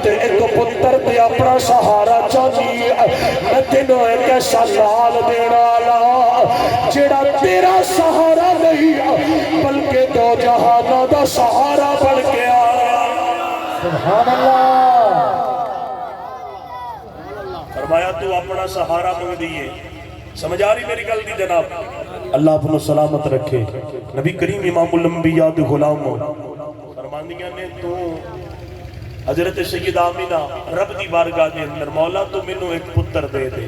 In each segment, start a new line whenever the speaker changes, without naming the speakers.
تے ایک پتر تے اپنا سہارا چاہیے میں تینوں ایک ایسا لال دینا لا جڑا تیرا سہارا نہیں بلکہ دو جہانوں دا سہارا بن کے آیا
سبحان اللہ
فرمایا تو اپنا سہارا مانگ دیئے سمجھ آ رہی میری گل دی جناب اللہ اپنا سلامت رکھے نبی کریم امام الانبیاء دے غلام فرماندیاں نے تو حضرت سید آمینہ رب دی بارگاہ دے اندر مولا تو مینوں ایک پتر دے دے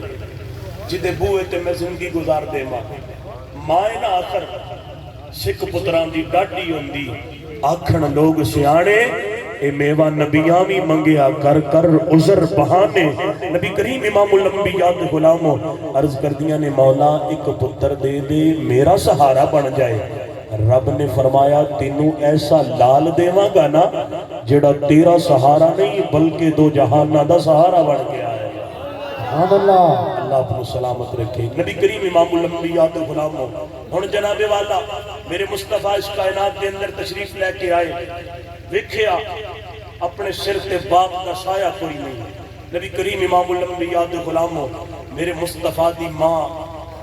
جدے بوئے تے میں زندگی گزار دے مائے نہ آخر سکھ پتران دی ڈاڈی ہوندی آکھن لوگ سیانے اے میوہ نبیاں بھی منگیا کر کر عذر بہانے نبی کریم امام الانبیاء دے غلاموں عرض کر دیا نے مولا ایک پتر دے دے میرا سہارا بن جائے رب نے فرمایا تینوں ایسا لال دیواں گا نا جڑا تیرا سہارا نہیں بلکہ دو جہانہ دا سہارا بن گیا ہے
سبحان اللہ
اللہ اپنی سلامت رکھے نبی کریم امام الانبیاء دے غلاموں ہن جناب والا میرے مصطفیٰ اس کائنات کے اندر تشریف لے کے آئے ویکھیا اپنے سر تے باپ کا سایہ کوئی نہیں نبی کریم امام الانبیاء دے غلاموں میرے مصطفیٰ دی ماں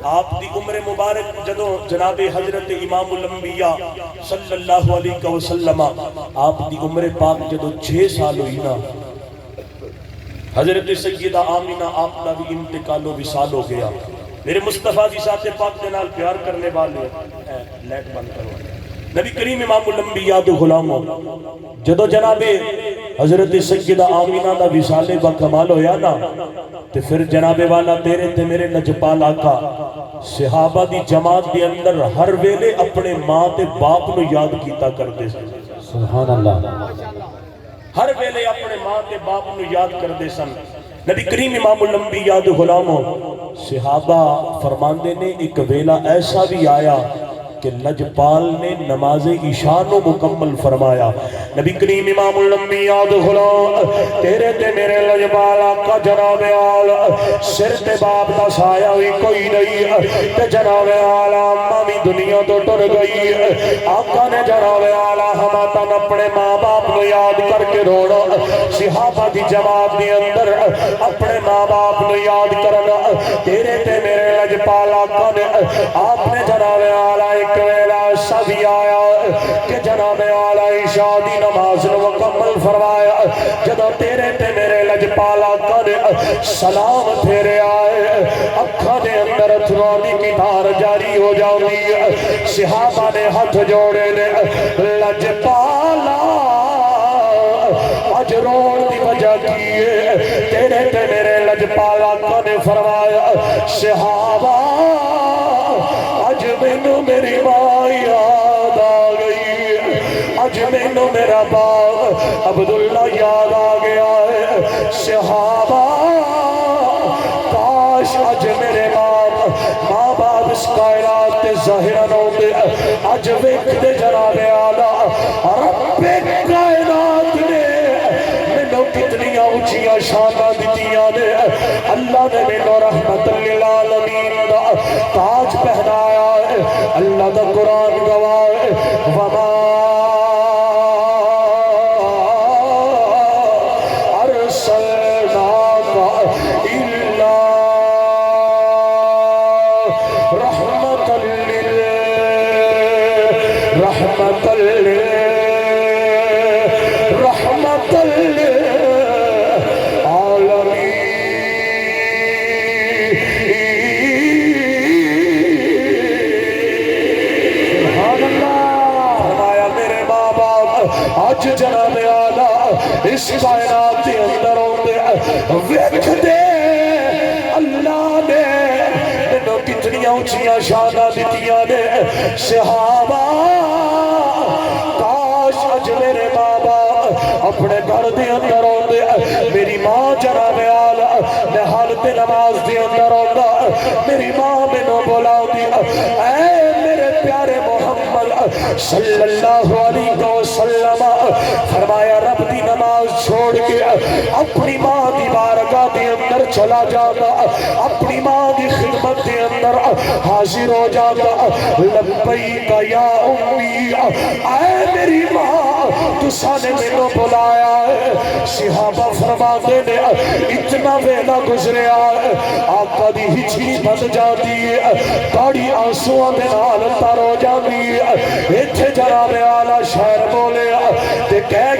آپ دی عمر مبارک جدو جناب حضرت امام الانبیاء صلی اللہ علیہ وسلم آپ دی عمر پاک جدو 6 سال ہوئی نا حضرت سیدہ آمینہ آپ کا بھی انتقال و وصال ہو گیا میرے مصطفیٰ دی ذات پاک کے نال پیار کرنے والے لیٹ بند کرو نبی کریم امام الانبیاء دے غلاموں جدو جناب حضرت سیدہ آمینہ دا وصال با کمال ہویا نا تے پھر جناب والا تیرے تے میرے نجپال آقا صحابہ دی جماعت دے اندر ہر ویلے اپنے ماں تے باپ نو یاد کیتا کرتے سن
سبحان اللہ
ہر ویلے اپنے ماں تے باپ نو یاد کرتے سن نبی کریم امام الانبیاء دے غلاموں صحابہ فرماندے نے ایک ویلہ ایسا بھی آیا کہ لجپال نے نماز عشاء نو مکمل فرمایا نبی کریم امام الانبیاء دے غلام تیرے تے میرے لجپال آقا جناب آل سر تے باپ دا سایہ بھی کوئی نہیں تے جناب آل اماں بھی دنیا تو ٹر گئی آقا نے جناب آل ہماتن اپنے ماں باپ نو یاد کر کے روڑا صحابہ دی جماعت دی اندر اپنے ماں باپ نو یاد کرنا تیرے تے میرے لجپال آقا نے آپ نے جناب آل ایک ویلہ سبھی آیا کہ جناب آل عشاء دی نماز نو مکمل فرمایا جدو تیرے تے میرے لجپال آقا نے سلام پھیرے آئے اکھا دے اندر اتھرانی کی دھار جاری ہو جاؤں صحابہ نے ہاتھ جوڑے نے لجپالا اج روڑ دی وجہ کیے تیرے تے میرے لجپال آقا نے فرمایا صحابہ اج مینوں میری ماں یاد آ گئی اج مینوں میرا باپ عبداللہ یاد آ گیا ہے صحابہ کاش اج میرے ماں باپ اس کائنات تے ظاہرن ہوندے اج ویکھ دے جناب آلہ رب کائنات نے مینوں کتنیاں اونچیاں شاناں دتیاں نے اللہ نے مینوں رحمت للعالمین دا تاج پہنایا ہے اللہ دا قرآن گواہ ہے وما ارسلناک الا رحمت آج جناب آلہ اس کائنات کے اندر ہوتے ویکھ دے اللہ نے انہوں کتنیاں اونچیاں شانہ دتیاں نے صحابہ کاش اج میرے بابا اپنے گھر دے اندر ہوتے میری ماں جناب آلہ میں حالت نماز دے اندر ہوتا میری ماں میں نو بولا ہوتی اے میرے پیارے محمد صلی اللہ علیہ وسلم فرمایا رب دی نماز چھوڑ کے اپنی ماں دی بارگاہ دے اندر چلا جاتا اپنی ماں دی خدمت دے اندر حاضر ہو جاتا لبیک یا امی اے میری ماں تسا نے مینوں بلایا ہے۔ صحابہ فرماتے نے اتنا ویلا گزریا ہے، آقا دی ہچڑی بن جاتی ہے، بڑی آنسواں دے نال تر ہو جاتی ہے۔ ایتھے جناب اعلیٰ شاعر بولے تے کہہ